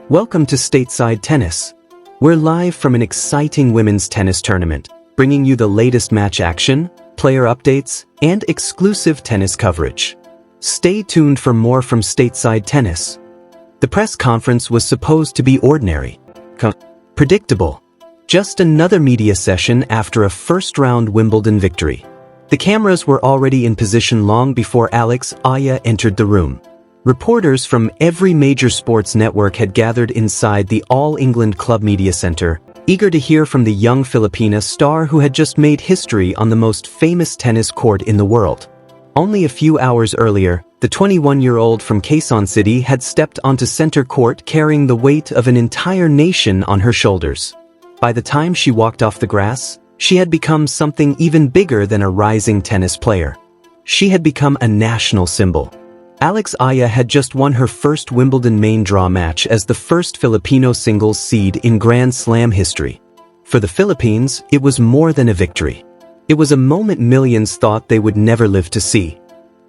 Welcome to Stateside Tennis. We're live from an exciting women's tennis tournament, bringing you the latest match action, player updates, and exclusive tennis coverage. Stay tuned for more from Stateside Tennis. The press conference was supposed to be ordinary, predictable. Just another media session after a first-round Wimbledon victory. The cameras were already in position long before Alex Eala entered the room. Reporters from every major sports network had gathered inside the All England Club Media Centre, eager to hear from the young Filipina star who had just made history on the most famous tennis court in the world. Only a few hours earlier, the 21-year-old from Quezon City had stepped onto center court carrying the weight of an entire nation on her shoulders. By the time she walked off the grass, she had become something even bigger than a rising tennis player. She had become a national symbol. Alex Eala had just won her first Wimbledon main draw match as the first Filipino singles seed in Grand Slam history. For the Philippines, it was more than a victory. It was a moment millions thought they would never live to see.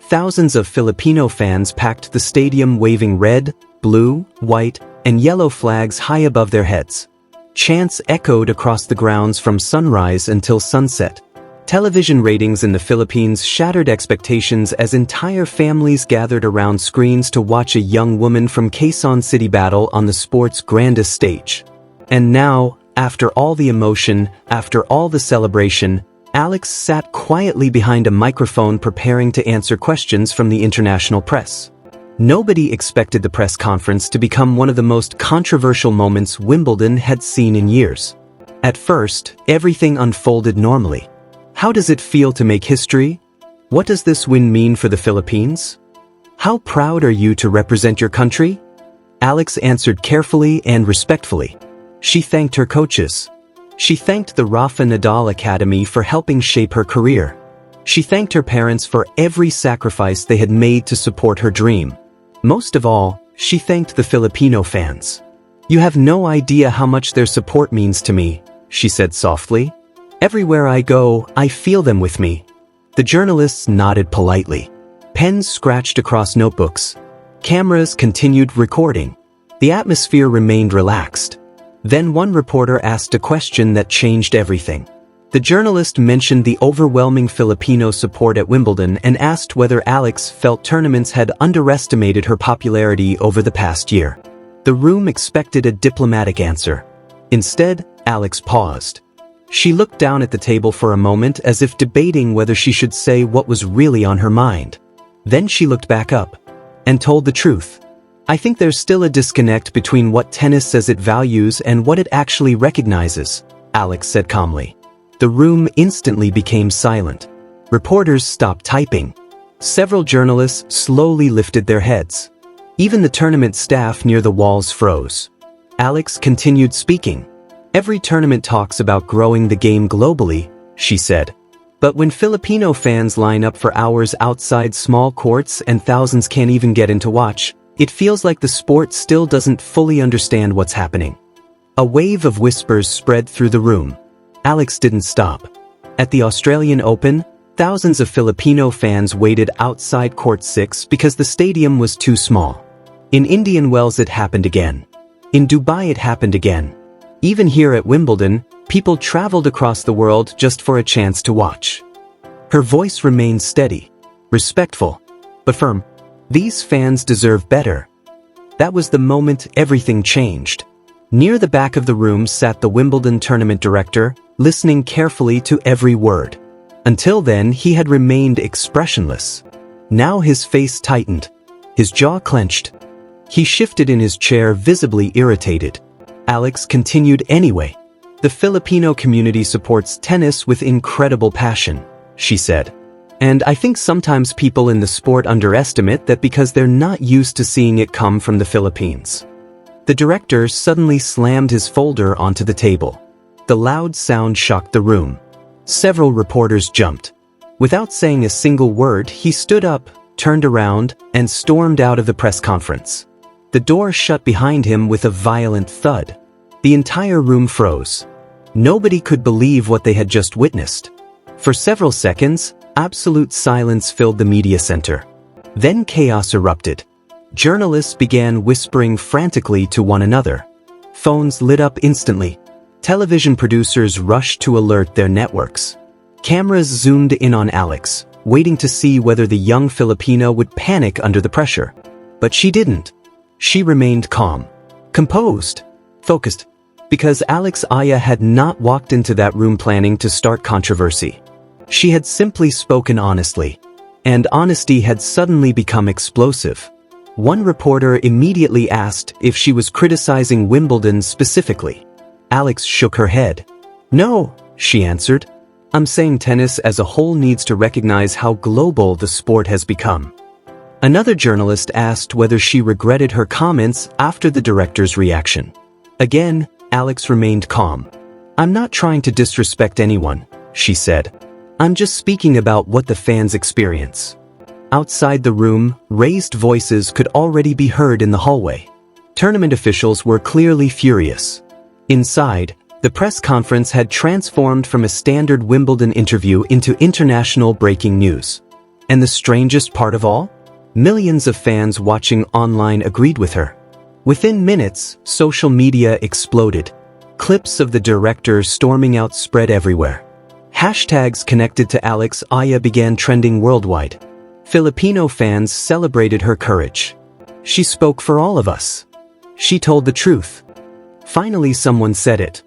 Thousands of Filipino fans packed the stadium waving red, blue, white, and yellow flags high above their heads. Chants echoed across the grounds from sunrise until sunset. Television ratings in the Philippines shattered expectations as entire families gathered around screens to watch a young woman from Quezon City battle on the sport's grandest stage. And now, after all the emotion, after all the celebration, Alex sat quietly behind a microphone preparing to answer questions from the international press. Nobody expected the press conference to become one of the most controversial moments Wimbledon had seen in years. At first, everything unfolded normally. How does it feel to make history? What does this win mean for the Philippines? How proud are you to represent your country? Alex answered carefully and respectfully. She thanked her coaches. She thanked the Rafa Nadal Academy for helping shape her career. She thanked her parents for every sacrifice they had made to support her dream. Most of all, she thanked the Filipino fans. "You have no idea how much their support means to me," she said softly. "Everywhere I go, I feel them with me." The journalists nodded politely. Pens scratched across notebooks. Cameras continued recording. The atmosphere remained relaxed. Then one reporter asked a question that changed everything. The journalist mentioned the overwhelming Filipino support at Wimbledon and asked whether Alex felt tournaments had underestimated her popularity over the past year. The room expected a diplomatic answer. Instead, Alex paused. She looked down at the table for a moment as if debating whether she should say what was really on her mind. Then she looked back up and told the truth. "I think there's still a disconnect between what tennis says it values and what it actually recognizes," Alex said calmly. The room instantly became silent. Reporters stopped typing. Several journalists slowly lifted their heads. Even the tournament staff near the walls froze. Alex continued speaking. "Every tournament talks about growing the game globally," she said. "But when Filipino fans line up for hours outside small courts and thousands can't even get in to watch, it feels like the sport still doesn't fully understand what's happening." A wave of whispers spread through the room. Alex didn't stop. At the Australian Open, thousands of Filipino fans waited outside Court 6 because the stadium was too small. In Indian Wells it happened again. In Dubai it happened again. Even here at Wimbledon, people traveled across the world just for a chance to watch. Her voice remained steady, respectful, but firm. These fans deserve better. That was the moment everything changed. Near the back of the room sat the Wimbledon tournament director, listening carefully to every word. Until then, he had remained expressionless. Now his face tightened, his jaw clenched. He shifted in his chair, visibly irritated. Alex continued anyway. "The Filipino community supports tennis with incredible passion," she said. "And I think sometimes people in the sport underestimate that because they're not used to seeing it come from the Philippines." The director suddenly slammed his folder onto the table. The loud sound shocked the room. Several reporters jumped. Without saying a single word, he stood up, turned around, and stormed out of the press conference. The door shut behind him with a violent thud. The entire room froze. Nobody could believe what they had just witnessed. For several seconds, absolute silence filled the media center. Then chaos erupted. Journalists began whispering frantically to one another. Phones lit up instantly. Television producers rushed to alert their networks. Cameras zoomed in on Alex, waiting to see whether the young Filipino would panic under the pressure. But she didn't. She remained calm, composed, focused, because Alex Eala had not walked into that room planning to start controversy. She had simply spoken honestly, and honesty had suddenly become explosive. One reporter immediately asked if she was criticizing Wimbledon specifically. Alex shook her head. "No," she answered. "I'm saying tennis as a whole needs to recognize how global the sport has become." Another journalist asked whether she regretted her comments after the director's reaction. Again, Alex remained calm. "I'm not trying to disrespect anyone," she said. "I'm just speaking about what the fans experience." Outside the room, raised voices could already be heard in the hallway. Tournament officials were clearly furious. Inside, the press conference had transformed from a standard Wimbledon interview into international breaking news. And the strangest part of all? Millions of fans watching online agreed with her. Within minutes, social media exploded. Clips of the director storming out spread everywhere. Hashtags connected to Alex Eala began trending worldwide. Filipino fans celebrated her courage. She spoke for all of us. She told the truth. Finally, someone said it.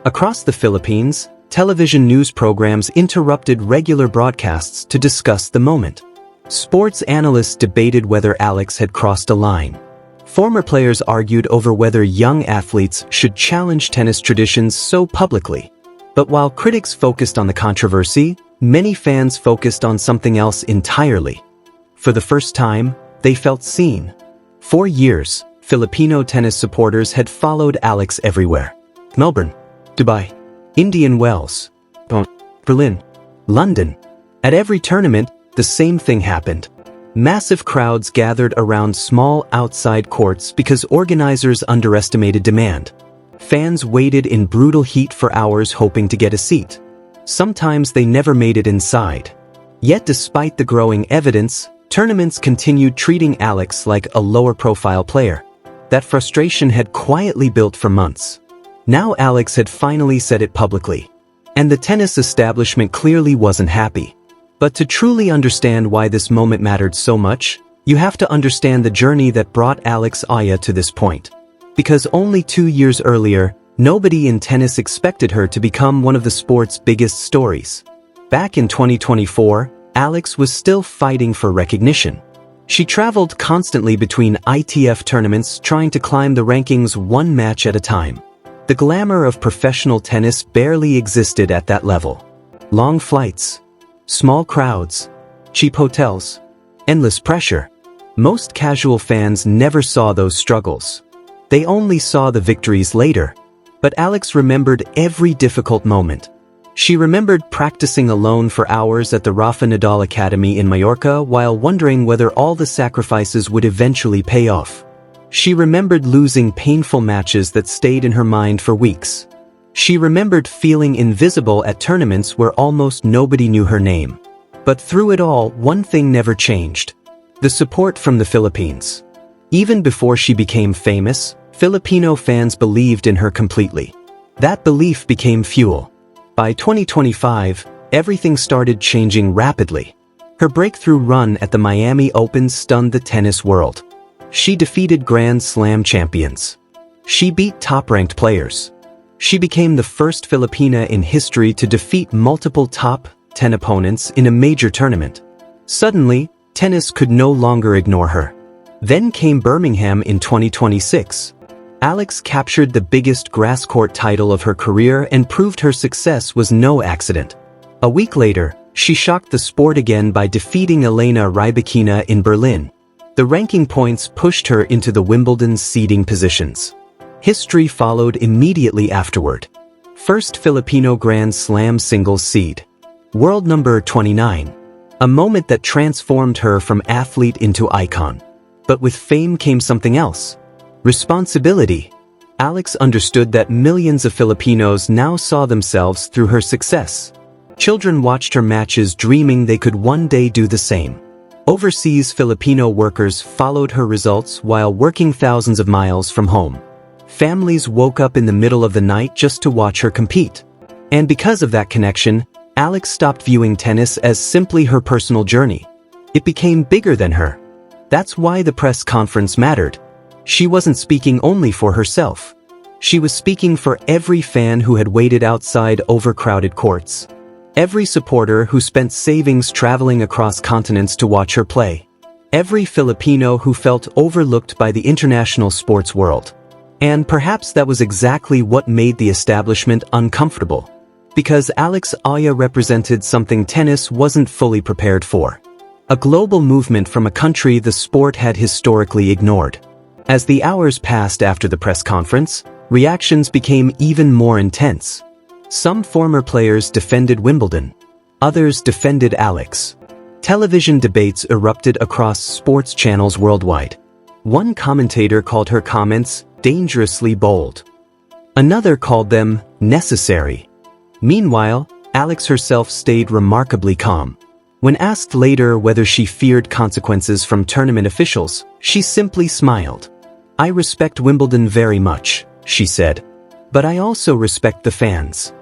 Across the Philippines, television news programs interrupted regular broadcasts to discuss the moment. Sports analysts debated whether Alex had crossed a line. Former players argued over whether young athletes should challenge tennis traditions so publicly. But while critics focused on the controversy, many fans focused on something else entirely. For the first time, they felt seen. For years, Filipino tennis supporters had followed Alex everywhere. Melbourne, Dubai, Indian Wells, Berlin, London. At every tournament, the same thing happened. Massive crowds gathered around small outside courts because organizers underestimated demand. Fans waited in brutal heat for hours hoping to get a seat. Sometimes they never made it inside. Yet despite the growing evidence, tournaments continued treating Alex like a lower-profile player. That frustration had quietly built for months. Now Alex had finally said it publicly. And the tennis establishment clearly wasn't happy. But to truly understand why this moment mattered so much, you have to understand the journey that brought Alex Eala to this point. Because only 2 years earlier, nobody in tennis expected her to become one of the sport's biggest stories. Back in 2024, Alex was still fighting for recognition. She traveled constantly between ITF tournaments trying to climb the rankings one match at a time. The glamour of professional tennis barely existed at that level. Long flights, small crowds, cheap hotels, endless pressure. Most casual fans never saw those struggles. They only saw the victories later. But Alex remembered every difficult moment. She remembered practicing alone for hours at the Rafa Nadal Academy in Mallorca while wondering whether all the sacrifices would eventually pay off. She remembered losing painful matches that stayed in her mind for weeks. She remembered feeling invisible at tournaments where almost nobody knew her name. But through it all, one thing never changed: the support from the Philippines. Even before she became famous, Filipino fans believed in her completely. That belief became fuel. By 2025, everything started changing rapidly. Her breakthrough run at the Miami Open stunned the tennis world. She defeated Grand Slam champions. She beat top-ranked players. She became the first Filipina in history to defeat multiple top 10 opponents in a major tournament. Suddenly, tennis could no longer ignore her. Then came Birmingham in 2026. Alex captured the biggest grass court title of her career and proved her success was no accident. A week later, she shocked the sport again by defeating Elena Rybakina in Berlin. The ranking points pushed her into the Wimbledon seeding positions. History followed immediately afterward. First Filipino Grand Slam singles seed. World number 29. A moment that transformed her from athlete into icon. But with fame came something else. Responsibility. Alex understood that millions of Filipinos now saw themselves through her success. Children watched her matches dreaming they could one day do the same. Overseas Filipino workers followed her results while working thousands of miles from home. Families woke up in the middle of the night just to watch her compete. And because of that connection, Alex stopped viewing tennis as simply her personal journey. It became bigger than her. That's why the press conference mattered. She wasn't speaking only for herself. She was speaking for every fan who had waited outside overcrowded courts. Every supporter who spent savings traveling across continents to watch her play. Every Filipino who felt overlooked by the international sports world. And perhaps that was exactly what made the establishment uncomfortable. Because Alex Eala represented something tennis wasn't fully prepared for. A global movement from a country the sport had historically ignored. As the hours passed after the press conference, reactions became even more intense. Some former players defended Wimbledon. Others defended Alex. Television debates erupted across sports channels worldwide. One commentator called her comments dangerously bold. Another called them necessary. Meanwhile, Alex herself stayed remarkably calm. When asked later whether she feared consequences from tournament officials, she simply smiled. "I respect Wimbledon very much," she said. "But I also respect the fans."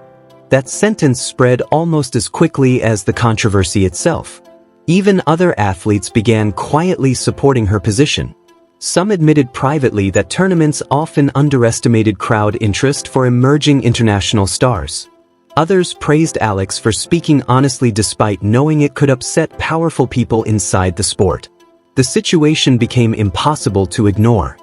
That sentence spread almost as quickly as the controversy itself. Even other athletes began quietly supporting her position. Some admitted privately that tournaments often underestimated crowd interest for emerging international stars. Others praised Alex for speaking honestly despite knowing it could upset powerful people inside the sport. The situation became impossible to ignore.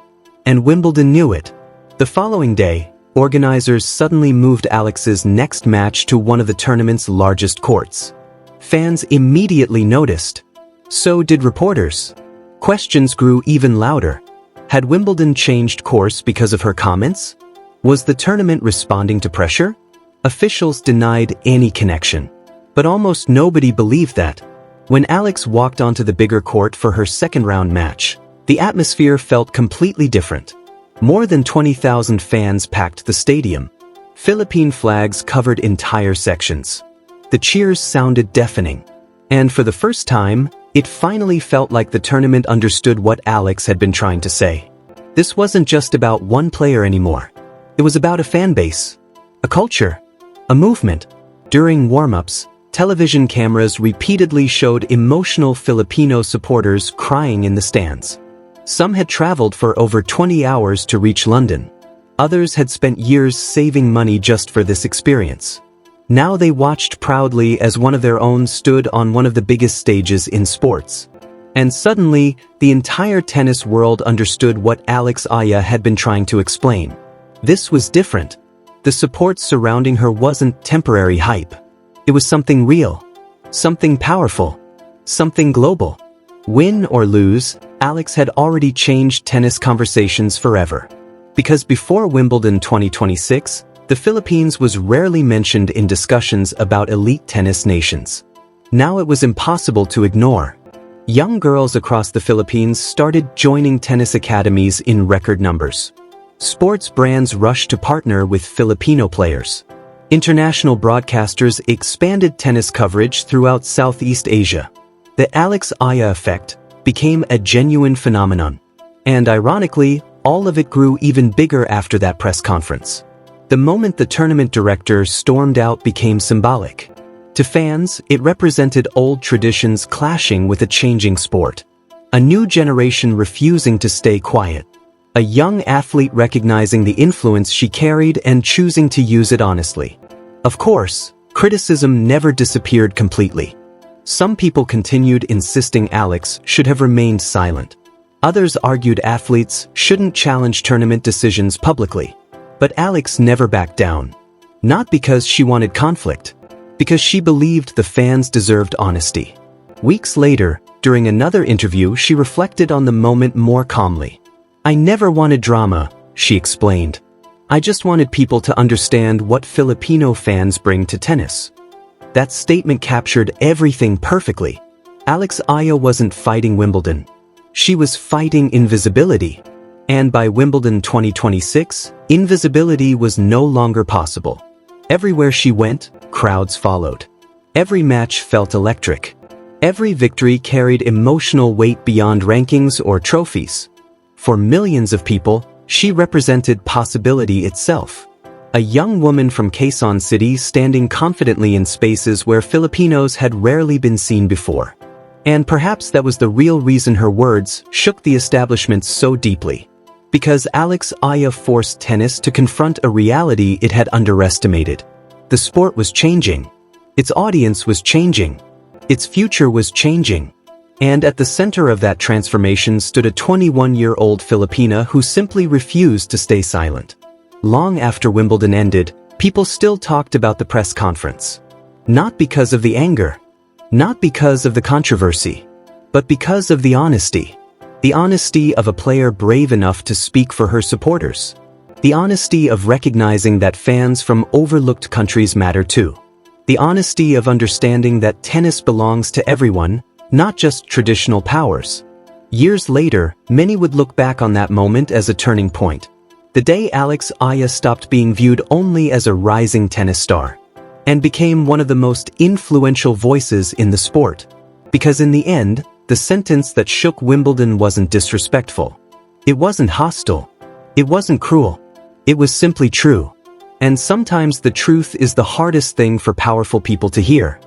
And Wimbledon knew it. The following day, organizers suddenly moved Alex's next match to one of the tournament's largest courts. Fans immediately noticed. So did reporters. Questions grew even louder. Had Wimbledon changed course because of her comments? Was the tournament responding to pressure? Officials denied any connection. But almost nobody believed that. When Alex walked onto the bigger court for her second-round match, the atmosphere felt completely different. More than 20,000 fans packed the stadium. Philippine flags covered entire sections. The cheers sounded deafening. And for the first time, it finally felt like the tournament understood what Alex had been trying to say. This wasn't just about one player anymore. It was about a fan base, a culture, a movement. During warm-ups, television cameras repeatedly showed emotional Filipino supporters crying in the stands. Some had traveled for over 20 hours to reach London. Others had spent years saving money just for this experience. Now they watched proudly as one of their own stood on one of the biggest stages in sports. And suddenly, the entire tennis world understood what Alex Eala had been trying to explain. This was different. The support surrounding her wasn't temporary hype. It was something real, something powerful, something global. Win or lose, Alex had already changed tennis conversations forever. Because before Wimbledon 2026, the Philippines was rarely mentioned in discussions about elite tennis nations. Now it was impossible to ignore. Young girls across the Philippines started joining tennis academies in record numbers. Sports brands rushed to partner with Filipino players. International broadcasters expanded tennis coverage throughout Southeast Asia. The Alex Eala effect became a genuine phenomenon. And ironically, all of it grew even bigger after that press conference. The moment the tournament director stormed out became symbolic. To fans, it represented old traditions clashing with a changing sport. A new generation refusing to stay quiet. A young athlete recognizing the influence she carried and choosing to use it honestly. Of course, criticism never disappeared completely. Some people continued insisting Alex should have remained silent. Others argued athletes shouldn't challenge tournament decisions publicly. But Alex never backed down. Not because she wanted conflict, because she believed the fans deserved honesty. Weeks later, during another interview, she reflected on the moment more calmly. "I never wanted drama," she explained. "I just wanted people to understand what Filipino fans bring to tennis." That statement captured everything perfectly. Alex Eala wasn't fighting Wimbledon. She was fighting invisibility. And by Wimbledon 2026, invisibility was no longer possible. Everywhere she went, crowds followed. Every match felt electric. Every victory carried emotional weight beyond rankings or trophies. For millions of people, she represented possibility itself. A young woman from Quezon City standing confidently in spaces where Filipinos had rarely been seen before. And perhaps that was the real reason her words shook the establishment so deeply. Because Alex Eala forced tennis to confront a reality it had underestimated. The sport was changing. Its audience was changing. Its future was changing. And at the center of that transformation stood a 21-year-old Filipina who simply refused to stay silent. Long after Wimbledon ended, people still talked about the press conference. Not because of the anger. Not because of the controversy. But because of the honesty. The honesty of a player brave enough to speak for her supporters. The honesty of recognizing that fans from overlooked countries matter too. The honesty of understanding that tennis belongs to everyone, not just traditional powers. Years later, many would look back on that moment as a turning point. The day Alex Eala stopped being viewed only as a rising tennis star and became one of the most influential voices in the sport. Because in the end, the sentence that shook Wimbledon wasn't disrespectful. It wasn't hostile. It wasn't cruel. It was simply true. And sometimes the truth is the hardest thing for powerful people to hear.